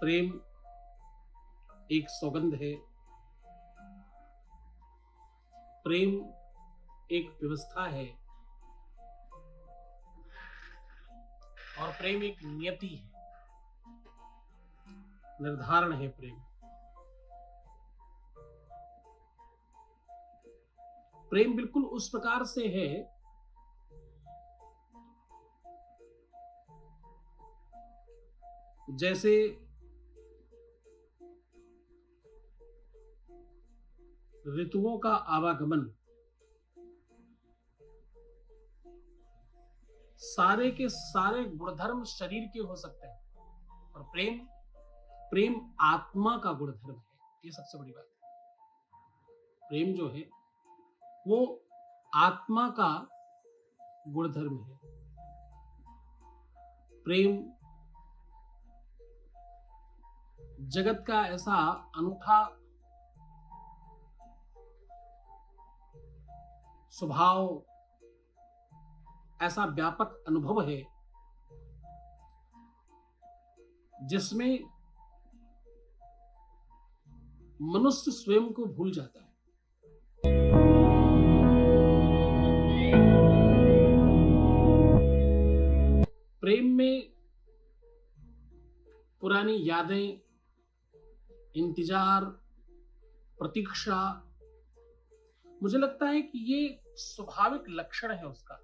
प्रेम एक सौगंध है। प्रेम एक व्यवस्था है और प्रेम एक नियति है, निर्धारण है प्रेम। प्रेम बिल्कुल उस प्रकार से है जैसे ऋतुओं का आवागमन सारे के सारे गुणधर्म शरीर के हो सकते हैं, और प्रेम प्रेम आत्मा का गुणधर्म है। ये सबसे बड़ी बात है। प्रेम जो है वो आत्मा का गुणधर्म है। प्रेम जगत का ऐसा अनूठा स्वभाव, ऐसा व्यापक अनुभव है जिसमें मनुष्य स्वयं को भूल जाता है। प्रेम में पुरानी यादें, इंतजार, प्रतीक्षा, मुझे लगता है कि ये स्वाभाविक लक्षण है उसका।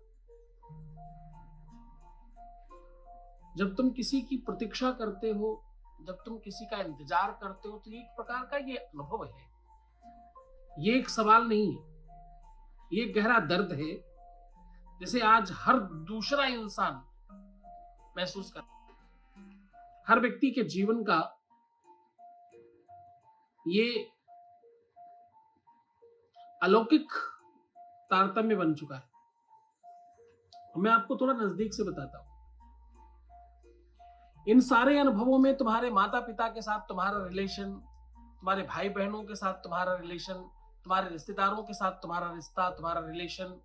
जब तुम किसी की प्रतीक्षा करते हो, जब तुम किसी का इंतजार करते हो, तो ये एक प्रकार का ये अनुभव है। ये एक सवाल नहीं है, ये गहरा दर्द है जिसे आज हर दूसरा इंसान महसूस कर, हर व्यक्ति के जीवन का ये अलौकिक तारतम्य बन चुका है। मैं आपको थोड़ा नजदीक से बताता हूं। इन सारे अनुभवों में तुम्हारे माता पिता के साथ तुम्हारा रिलेशन, तुम्हारे भाई बहनों के साथ तुम्हारा रिलेशन, तुम्हारे रिश्तेदारों के साथ तुम्हारा रिश्ता, तुम्हारा रिलेशन,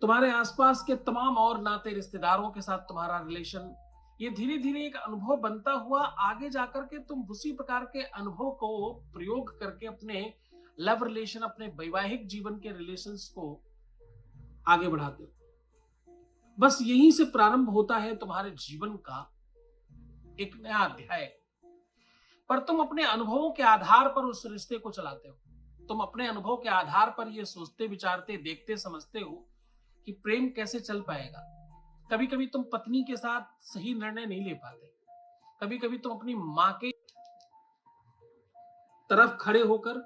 तुम्हारे आसपास के तमाम और नाते रिश्तेदारों के साथ तुम्हारा रिलेशन, ये धीरे धीरे एक अनुभव बनता हुआ आगे जाकर के तुम उसी प्रकार के अनुभव को प्रयोग करके अपने लव रिलेशन, अपने वैवाहिक जीवन के रिलेशंस को आगे बढ़ाते हो। बस यहीं से प्रारंभ होता है तुम्हारे जीवन का एक नया अध्याय। पर तुम अपने अनुभवों के आधार पर उस रिश्ते को चलाते हो। तुम अपने अनुभव के आधार पर यह सोचते, विचारते, देखते, समझते हो कि प्रेम कैसे चल पाएगा। कभी कभी तुम पत्नी के साथ सही निर्णय नहीं ले पाते। कभी कभी तुम अपनी मां के तरफ खड़े होकर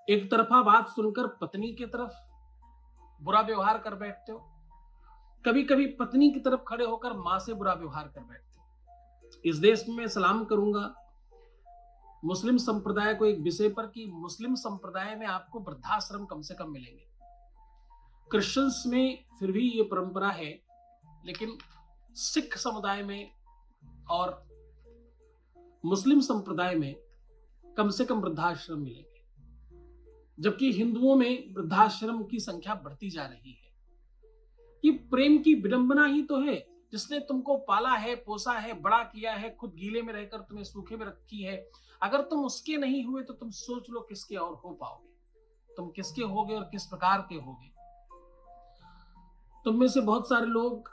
एक तरफा बात सुनकर पत्नी की तरफ बुरा व्यवहार कर बैठते हो। कभी कभी पत्नी की तरफ खड़े होकर मां से बुरा व्यवहार कर बैठते हो। इस देश में मैं सलाम करूंगा मुस्लिम संप्रदाय को एक विषय पर कि मुस्लिम संप्रदाय में आपको वृद्धाश्रम कम से कम मिलेंगे। क्रिश्चियंस में फिर भी ये परंपरा है, लेकिन सिख समुदाय में और मुस्लिम संप्रदाय में कम से कम वृद्धाश्रम मिलेंगे, जबकि हिंदुओं में वृद्धाश्रम की संख्या बढ़ती जा रही है। ये प्रेम की विडंबना ही तो है, जिसने तुमको पाला है, पोसा है, बड़ा किया है, खुद गीले में रहकर तुम्हें सूखे में रखी है। अगर तुम उसके नहीं हुए तो तुम सोच लो किसके और हो पाओगे। तुम किसके होगे और किस प्रकार के होगे। तुम में से बहुत सारे लोग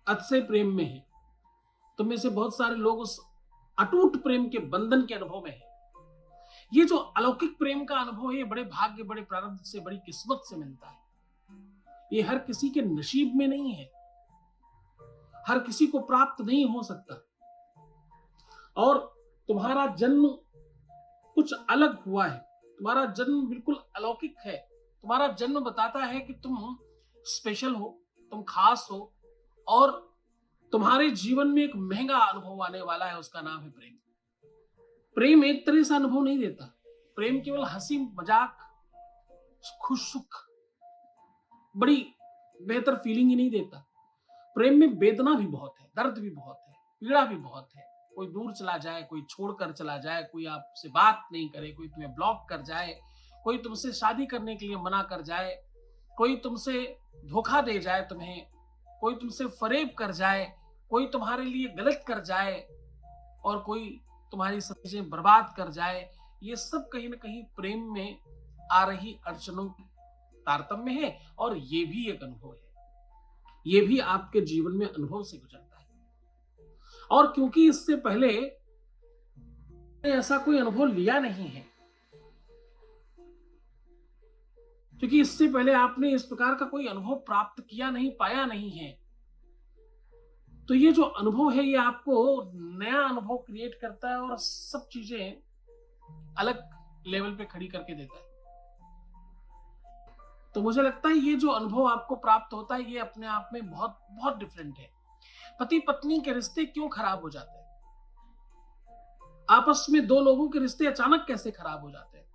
अतिशय प्रेम में हैं। तुम में से बहुत सारे लोग उस अटूट प्रेम के बंधन के अनुभव में हैं। ये जो अलौकिक प्रेम का अनुभव है, ये बड़े भाग्य, बड़े प्रारब्ध से, बड़ी किस्मत से मिलता है। ये हर किसी के नसीब में नहीं है, हर किसी को प्राप्त नहीं हो सकता। और तुम्हारा जन्म कुछ अलग हुआ है, तुम्हारा जन्म बिल्कुल अलौकिक है। तुम्हारा जन्म बताता है कि तुम स्पेशल हो, तुम खास हो, और तुम्हारे जीवन में एक महंगा अनुभव आने वाला है। उसका नाम है प्रेम। प्रेम एक तरह से अनुभव नहीं देता। प्रेम केवल हंसी मजाक, खुश सुख, बड़ी बेहतर फीलिंग ही नहीं देता। प्रेम में वेदना भी बहुत है, दर्द भी बहुत है, पीड़ा भी बहुत है। कोई दूर चला जाए, कोई छोड़कर चला जाए, कोई आपसे बात नहीं करे, कोई तुम्हें ब्लॉक कर जाए, कोई तुमसे शादी करने के लिए मना कर जाए, कोई तुमसे धोखा दे जाए तुम्हें, कोई तुमसे फरेब कर जाए, कोई तुम्हारे लिए गलत कर जाए और कोई तुम्हारी सब चीजें बर्बाद कर जाए, ये सब कहीं ना कहीं प्रेम में आ रही अड़चनों की तारतम्य है। और ये भी एक अनुभव है, ये भी आपके जीवन में अनुभव से गुजरता है। और क्योंकि इससे पहले ऐसा कोई अनुभव लिया नहीं है, क्योंकि इससे पहले आपने इस प्रकार का कोई अनुभव प्राप्त किया नहीं, पाया नहीं है, तो ये जो अनुभव है ये आपको नया अनुभव क्रिएट करता है और सब चीजें अलग लेवल पे खड़ी करके देता है। तो मुझे लगता है ये जो अनुभव आपको प्राप्त होता है ये अपने आप में बहुत बहुत डिफरेंट है। पति पत्नी के रिश्ते क्यों खराब हो जाते हैं? आपस में दो लोगों के रिश्ते अचानक कैसे खराब हो जाते हैं?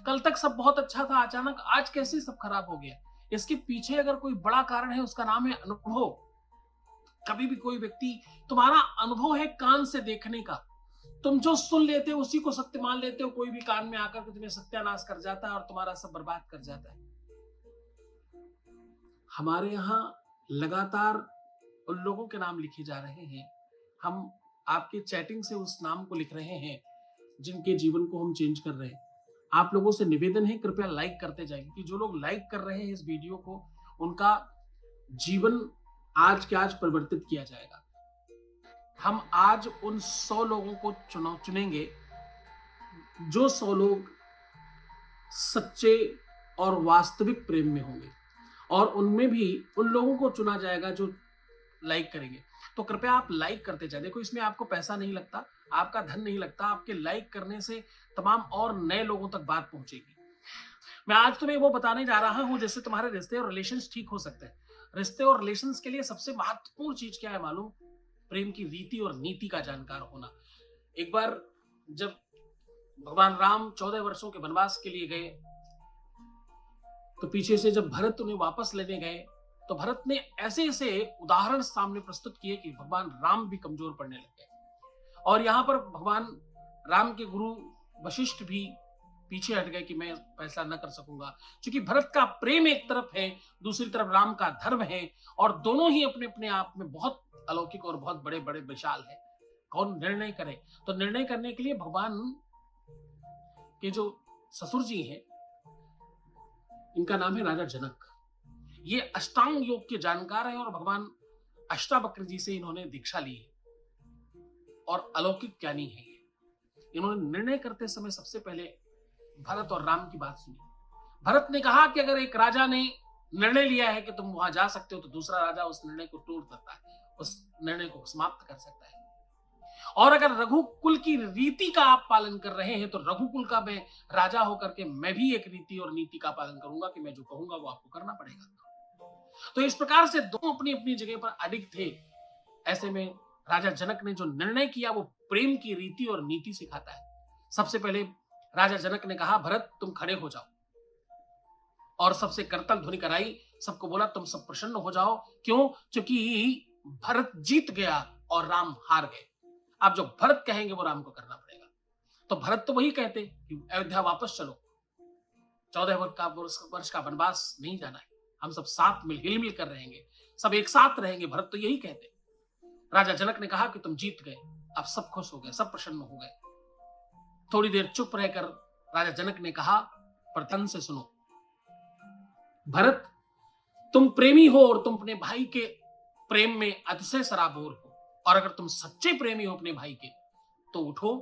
कल तक सब बहुत अच्छा था, अचानक आज कैसे सब खराब हो गया? इसके पीछे अगर कोई बड़ा कारण है, उसका नाम है अनुभव। कभी भी कोई व्यक्ति, तुम्हारा अनुभव है कान से देखने का, तुम जो सुन लेते हो उसी को सत्य मान लेते हो। कोई भी कान में आकर के तुम्हें सत्यानाश कर जाता है और तुम्हारा सब बर्बाद कर जाता है। हमारे यहाँ लगातार उन लोगों के नाम लिखे जा रहे हैं, हम आपके चैटिंग से उस नाम को लिख रहे हैं जिनके जीवन को हम चेंज कर रहे हैं। आप लोगों से निवेदन है, कृपया लाइक करते जाइए, कि जो लोग लाइक कर रहे हैं इस वीडियो को, उनका जीवन आज के आज परिवर्तित किया जाएगा। हम आज उन 100 लोगों को चुनेंगे, जो 100 लोग सच्चे और वास्तविक प्रेम में होंगे, और उनमें भी उन लोगों को चुना जाएगा जो लाइक करेंगे। तो कृपया आप लाइक करते जाए। देखो, इसमें आपको पैसा नहीं लगता, आपका धन नहीं लगता, आपके लाइक करने से तमाम और नए लोगों तक बात पहुंचेगी। मैं आज तुम्हें वो बताने जा रहा हूं जैसे तुम्हारे रिश्ते और रिलेशंस ठीक हो सकते हैं। रिश्ते और रिलेशंस के लिए सबसे महत्वपूर्ण चीज क्या है मालूम? प्रेम की रीति और नीति का जानकार होना। एक बार जब भगवान राम 14 वर्षों के वनवास के लिए गए, तो पीछे से जब भरत उन्हें वापस लेने गए, तो भरत ने ऐसे ऐसे उदाहरण सामने प्रस्तुत किए कि भगवान राम भी कमजोर पड़ने लग गए। और यहाँ पर भगवान राम के गुरु वशिष्ठ भी पीछे हट गए कि मैं फैसला न कर सकूंगा, क्योंकि भरत का प्रेम एक तरफ है, दूसरी तरफ राम का धर्म है, और दोनों ही अपने अपने आप में बहुत अलौकिक और बहुत बड़े बड़े विशाल है। कौन निर्णय करे? तो निर्णय करने के लिए भगवान के जो ससुर जी हैं, इनका नाम है राजा जनक। ये अष्टांग योग के जानकार हैं और भगवान अष्टावक्र जी से इन्होंने दीक्षा ली है और अलौकिक ज्ञानी है। इन्होंने निर्णय करते समय सबसे पहले भरत और राम की बात सुनी। भरत ने कहा कि अगर एक राजा ने निर्णय लिया है कि तुम वहां जा सकते हो, तो दूसरा राजा उस निर्णय को तोड़ सकता है, उस निर्णय को समाप्त कर सकता है। और अगर रघुकुल की रीति का आप पालन कर रहे हैं, तो रघुकुल का मैं राजा होकर के मैं भी एक रीति और नीति का पालन करूंगा कि मैं जो कहूंगा वो आपको करना पड़ेगा। तो इस प्रकार से दोनों अपनी अपनी जगह पर अडिग थे। ऐसे में राजा जनक ने जो निर्णय किया वो प्रेम की रीति और नीति सिखाता है। सबसे पहले राजा जनक ने कहा, भरत तुम खड़े हो जाओ, और सबसे करतल ध्वनि कराई, सबको बोला तुम सब प्रसन्न हो जाओ। क्यों? क्योंकि भरत जीत गया और राम हार गए। अब जो भरत कहेंगे वो राम को करना पड़ेगा। तो भरत तो वही कहते कि अयोध्या वापस चलो, 14 वर्ष का वनवास नहीं जाना है, हम सब साथ मिल हिल मिल कर रहेंगे, सब एक साथ रहेंगे। भरत तो यही कहते। राजा जनक ने कहा कि तुम जीत गए। अब सब खुश हो गए, सब प्रसन्न हो गए। थोड़ी देर चुप रहकर राजा जनक ने कहा, पर ध्यान से सुनो, भरत तुम प्रेमी हो और तुम अपने भाई के प्रेम में अतिशय सराबोर हो, और अगर तुम सच्चे प्रेमी हो अपने भाई के, तो उठो।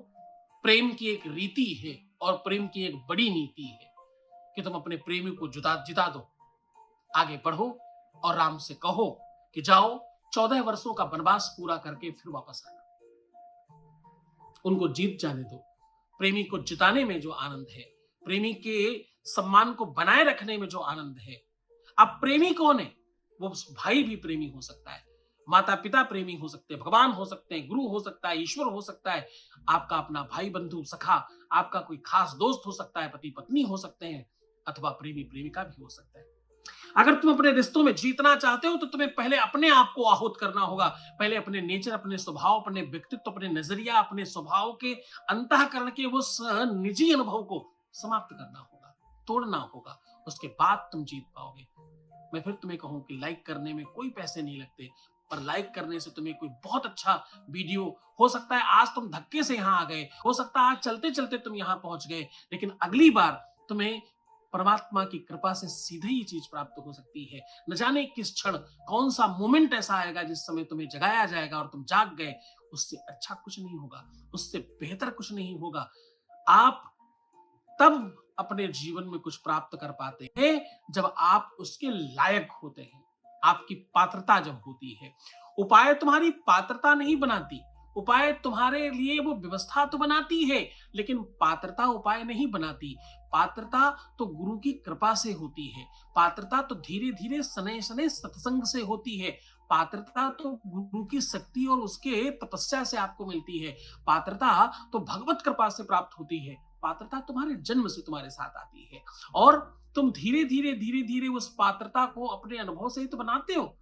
प्रेम की एक रीति है और प्रेम की एक बड़ी नीति है कि तुम अपने प्रेमी को जिता दो, आगे बढ़ो और राम से कहो कि जाओ 14 वर्षों का वनवास पूरा करके फिर वापस आना। उनको जीत जाने दो। प्रेमी को जिताने में जो आनंद है, प्रेमी के सम्मान को बनाए रखने में जो आनंद है। अब प्रेमी कौन है? वो भाई भी प्रेमी हो सकता है, माता पिता प्रेमी हो सकते हैं, भगवान हो सकते हैं, गुरु हो सकता है, ईश्वर हो सकता है, आपका अपना भाई बंधु सखा, आपका कोई खास दोस्त हो सकता है, पति पत्नी हो सकते हैं, अथवा प्रेमी प्रेमिका भी हो सकता है। अगर तुम अपने रिश्तों में जीतना चाहते हो तो तुम्हें पहले अपने आप को आहूत करना होगा। पहले अपने नेचर, अपने स्वभाव, अपने व्यक्तित्व, अपने नजरिया, अपने स्वभाव के अंतःकरण के उस निजी अनुभव को समाप्त करना होगा, तोड़ना होगा। उसके बाद तुम जीत पाओगे। मैं फिर तुम्हें कहूं कि लाइक करने में कोई पैसे नहीं लगते, और लाइक करने से तुम्हें कोई बहुत अच्छा वीडियो, हो सकता है आज तुम धक्के से यहाँ आ गए, हो सकता है आज चलते चलते तुम यहाँ पहुंच गए, लेकिन अगली बार तुम्हें परमात्मा की कृपा से सीधे ही चीज प्राप्त हो सकती है। न जाने किस क्षण कौन सा मोमेंट ऐसा आएगा जिस समय तुम्हें जगाया जाएगा और तुम जाग गए। उससे अच्छा कुछ नहीं होगा, उससे बेहतर कुछ नहीं होगा। आप तब अपने जीवन में कुछ प्राप्त कर पाते हैं जब आप उसके लायक होते हैं, आपकी पात्रता जब होती है। उपाय तुम्हारी पात्रता नहीं बनाती, उपाय तुम्हारे लिए वो व्यवस्था तो बनाती है, लेकिन पात्रता उपाय नहीं बनाती। पात्रता तो गुरु की कृपा से होती है, पात्रता तो धीरे धीरे सने सने सत्संग से होती है, पात्रता तो गुरु की शक्ति और उसके तपस्या से आपको मिलती है, पात्रता तो भगवत कृपा से प्राप्त होती है, पात्रता तुम्हारे जन्म से तुम्हारे साथ आती है। और तुम धीरे धीरे उस पात्रता को अपने अनुभव से ही तो बनाते हो,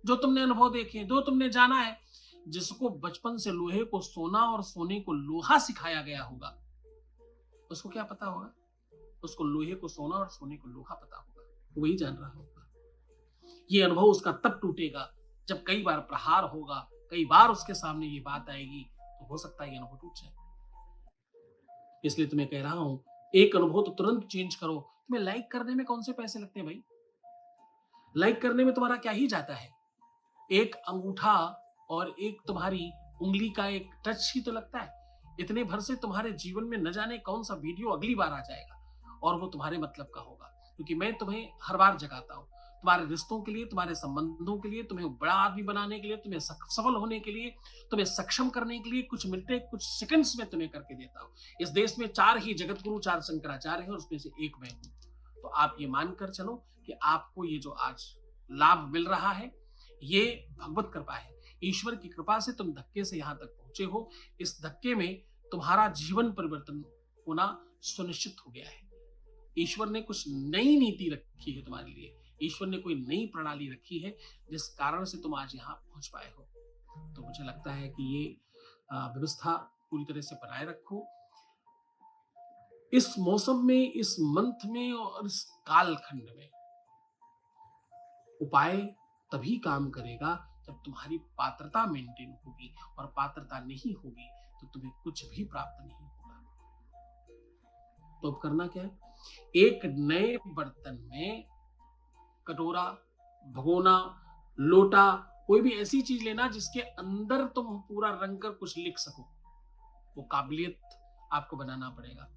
जो तुमने अनुभव देखे, जो तुमने जाना है। जिसको बचपन से लोहे को सोना और सोने को लोहा सिखाया गया होगा, उसको क्या पता होगा? उसको लोहे को सोना और सोने को लोहा पता होगा, वही जान रहा होगा। ये अनुभव उसका तब टूटेगा जब कई बार प्रहार होगा, कई बार उसके सामने ये बात आएगी, तो हो सकता है ये अनुभव टूट जाए। इसलिए तुम्हें कह रहा हूं, एक अनुभव तो तुरंत चेंज करो। तुम्हें लाइक करने में कौन से पैसे लगते हैं भाई? लाइक करने में तुम्हारा क्या ही जाता है? एक अंगूठा और एक तुम्हारी उंगली का एक टच ही तो लगता है। इतने भर से तुम्हारे जीवन में न जाने कौन सा वीडियो अगली बार आ जाएगा और वो तुम्हारे मतलब का होगा। क्योंकि मैं तुम्हें हर बार जगाता हूं, तुम्हारे रिश्तों के लिए, तुम्हारे संबंधों के लिए, तुम्हें बड़ा आदमी बनाने के लिए, तुम्हें सफल होने के लिए, तुम्हें सक्षम करने के लिए कुछ मिनटें, कुछ सेकंड्स में तुम्हें करके देता हूं। इस देश में 4 ही जगत गुरु, 4 शंकराचार्य हैं और उसमें से एक मैं हूं। तो आप ये मानकर चलो कि आपको ये जो आज लाभ मिल रहा है, ये भगवत कृपा है। ईश्वर की कृपा से तुम धक्के से यहां तक पहुंचे हो। इस धक्के में तुम्हारा जीवन परिवर्तन होना सुनिश्चित हो गया है। ईश्वर ने कुछ नई नीति रखी है तुम्हारे लिए, ईश्वर ने कोई नई प्रणाली रखी है जिस कारण से तुम आज यहाँ पहुंच पाए हो। तो मुझे लगता है कि ये व्यवस्था पूरी तरह से बनाए रखो। इस मौसम में, इस मंथ में और इस कालखंड में उपाय तभी काम करेगा जब तुम्हारी पात्रता मेंटेन होगी, और पात्रता नहीं होगी तो तुम्हें कुछ भी प्राप्त नहीं होगा। तो अब करना क्या है? एक नए बर्तन में कटोरा, भगोना, लोटा, कोई भी ऐसी चीज लेना जिसके अंदर तुम पूरा रंग कर कुछ लिख सको। वो काबिलियत आपको बनाना पड़ेगा।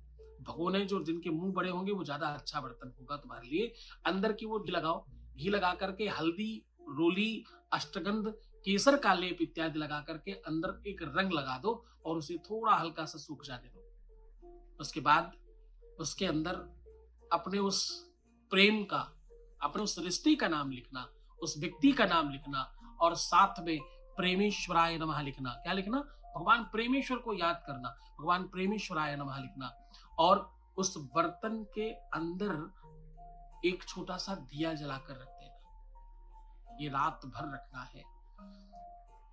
भगोने जो जिनके मुंह बड़े होंगे वो ज्यादा अच्छा बर्तन होगा तुम्हारे लिए। अंदर की वो घी लगाओ, घी लगा करके हल्दी, रोली, अष्टगंध, केसर का लेप इत्यादि लगा करके अंदर एक रंग लगा दो और उसे थोड़ा हल्का सा सूख जाने दो। उसके बाद उसके अंदर अपने उस प्रेम का, अपने उस रिश्ते का नाम लिखना, उस व्यक्ति का नाम लिखना और साथ में प्रेमेश्वराय नमः लिखना। क्या लिखना? भगवान प्रेमेश्वर को याद करना, भगवान प्रेमेश्वराय नमः लिखना। और उस बर्तन के अंदर एक छोटा सा दिया जलाकर रख देना। ये रात भर रखना है।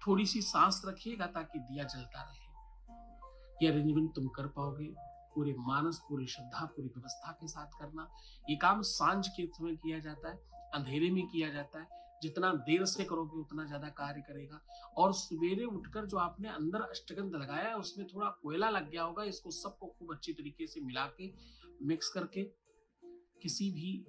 थोड़ी सी सांस रखिएगा ताकि दिया जलता रहे। ये अरेंजमेंट तुम कर पाओगे? पूरे मानस, पूरी श्रद्धा, पूरी व्यवस्था के साथ करना। ये काम सांझ के समय किया जाता है, अंधेरे में किया जाता है। जितना देर से करोगे उतना ज्यादा कार्य करेगा। और सवेरे उठकर जो आपने अंदर अष्टगंध लगाया है उसमें थोड़ा कोयला लग गया होगा, इसको सबको खूब अच्छी तरीके से मिला के, मिक्स करके किसी भी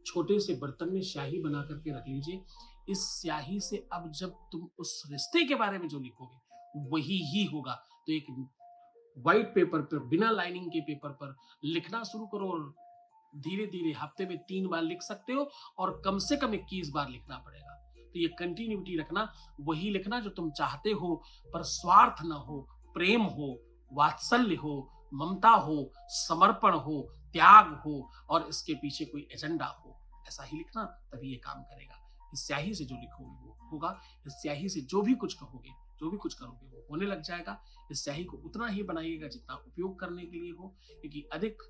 छोटे से बर्तन में स्याही बना करके रख लीजिए। इस स्याही से अब जब तुम उस रिश्ते के बारे में जो लिखोगे वही ही होगा। तो एक व्हाइट पेपर पर, बिना लाइनिंग के पेपर पर लिखना शुरू करो और धीरे धीरे हफ्ते में 3 बार लिख सकते हो और कम से कम 21 बार लिखना पड़ेगा। तो ये कंटिन्यूटी रखना, वही लिखना जो तुम चाहते हो, पर स्वार्थ ना हो, प्रेम हो, वात्सल्य हो, ममता हो, समर्पण हो, त्याग हो और इसके पीछे कोई एजेंडा हो। ऐसा ही लिखना, तभी ये काम करेगा। इस स्याही से जो लिखोगे वो होगा। इस स्याही से जो भी कुछ कहोगे, जो भी कुछ करोगे वो होने लग जाएगा। इस स्याही को उतना ही बनाइएगा जितना उपयोग करने के लिए हो, क्योंकि अधिक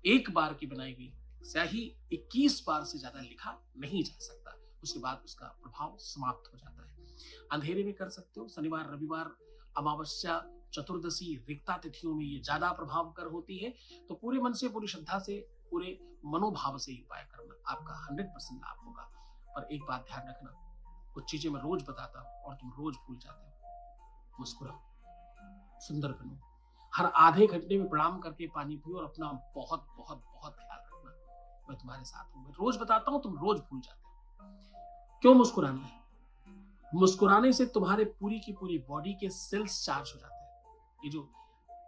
एक बार की बनाई हुई स्याही 21 बार से ज्यादा लिखा नहीं जा सकता। उसके बाद उसका प्रभाव समाप्त हो जाता है। अंधेरे में कर सकते हो। शनिवार, रविवार, अमावस्या, चतुर्दशी, रिक्ता तिथियों में ये ज्यादा प्रभावकर होती है। तो पूरे मन से, पूरी श्रद्धा से, पूरे मनोभाव से उपाय करना, आपका 100% लाभ होगा। पर एक बात ध्यान रखना, कुछ चीजें मैं रोज बताता हूं और तुम रोज भूल जाते हो। मुस्कुराओ, सुंदर बनो, हर आधे घंटे में प्रणाम करके पानी पियो और अपना बहुत बहुत बहुत ख्याल रखना। मैं तुम्हारे साथ हूं, मैं रोज बताता हूं, तुम रोज भूल जाते हो। क्यों मुस्कुराना है? मुस्कुराने से तुम्हारे पूरी की पूरी बॉडी के सेल्स चार्ज हो जाते हैं। ये जो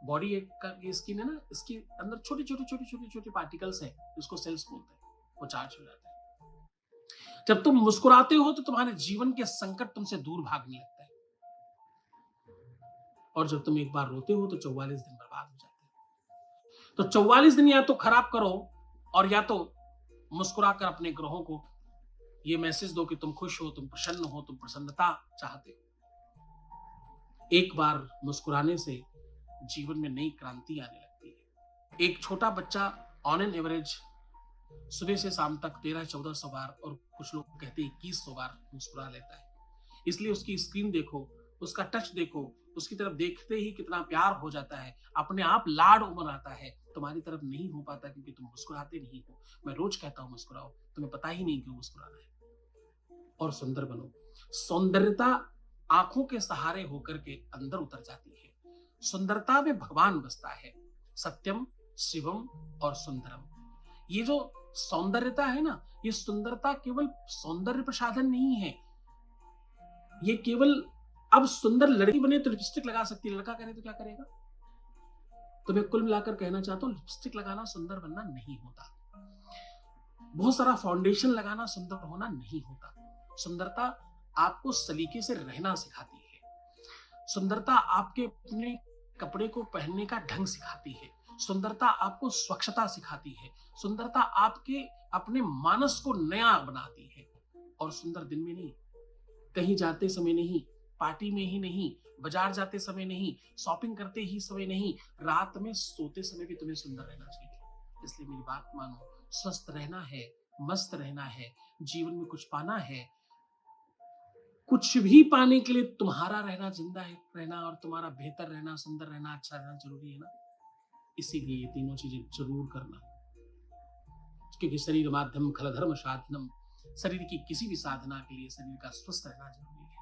बॉडी एक का स्किन है ना, इसके अंदर छोटे छोटे छोटे छोटे छोटे पार्टिकल्स हैं, इसको सेल्स बोलते हैं, वो चार्ज हो जाते हैं। जब तुम मुस्कुराते हो तो तुम्हारे जीवन के संकट तुमसे दूर भागने लगता है, और जब तुम एक बार रोते हो तो 44 दिन बर्बाद हो जाते हैं। तो 44 दिन या तो खराब करो और या तो मुस्कुराकर अपने ग्रहों को ये मैसेज दो कि तुम खुश हो, तुम प्रसन्न हो, तुम प्रसन्नता चाहते हो। एक बार मुस्कुराने से जीवन में नई क्रांति आने लगती है। एक छोटा बच्चा ऑन एन एवरेज सुबह से शाम तक 1300-1400 बार, और कुछ लोग कहते हैं 2100 बार मुस्कुरा लेता है। इसलिए उसकी स्क्रीन देखो, उसका टच देखो, उसकी तरफ देखते ही कितना प्यार हो जाता है, अपने आप लाड उमड़ आता है। तुम्हारी तरफ नहीं हो पाता क्योंकि तुम मुस्कुराते नहीं हो। मैं रोज कहता हूं मुस्कुराओ, तुम्हें पता ही नहीं क्यों मुस्कुराना है। और सुंदर बनो। सौंदर्यता आंखों के सहारे होकर के अंदर उतर जाती है। सुंदरता में भगवान बसता है, सत्यम शिवम और सुंदरम। ये जो सौंदर्यता है ना, ये सुंदरता केवल सौंदर्य प्रसाधन नहीं है। ये केवल, अब सुंदर लड़की बने तो लिपस्टिक लगा सकती है, लड़का करे तो क्या करेगा? तो मैं कुल मिलाकर कहना चाहता हूं, लिपस्टिक लगाना सुंदर बनना नहीं होता, बहुत सारा फाउंडेशन लगाना सुंदर होना नहीं होता। सुंदरता आपको सलीके से रहना सिखाती है। सुंदरता आपके अपने कपड़े को पहनने का ढंग सिखाती है। सुंदरता आपको स्वच्छता सिखाती है। सुंदरता आपके अपने मानस को नया बनाती है। और सुंदर दिन में नहीं, कहीं जाते समय नहीं, पार्टी में ही नहीं, बाजार जाते समय नहीं, शॉपिंग करते ही समय नहीं, रात में सोते समय भी तुम्हें सुंदर रहना चाहिए। इसलिए मेरी बात मानो, स्वस्थ रहना है, मस्त रहना है, जीवन में कुछ पाना है। कुछ भी पाने के लिए तुम्हारा रहना, जिंदा रहना और तुम्हारा बेहतर रहना, सुंदर रहना, अच्छा रहना जरूरी है ना। इसीलिए ये तीनों चीजें जरूर करना, क्योंकि शरीर माध्यम खल धर्म साधनम। शरीर की किसी भी साधना के लिए शरीर का स्वस्थ रहना जरूरी है।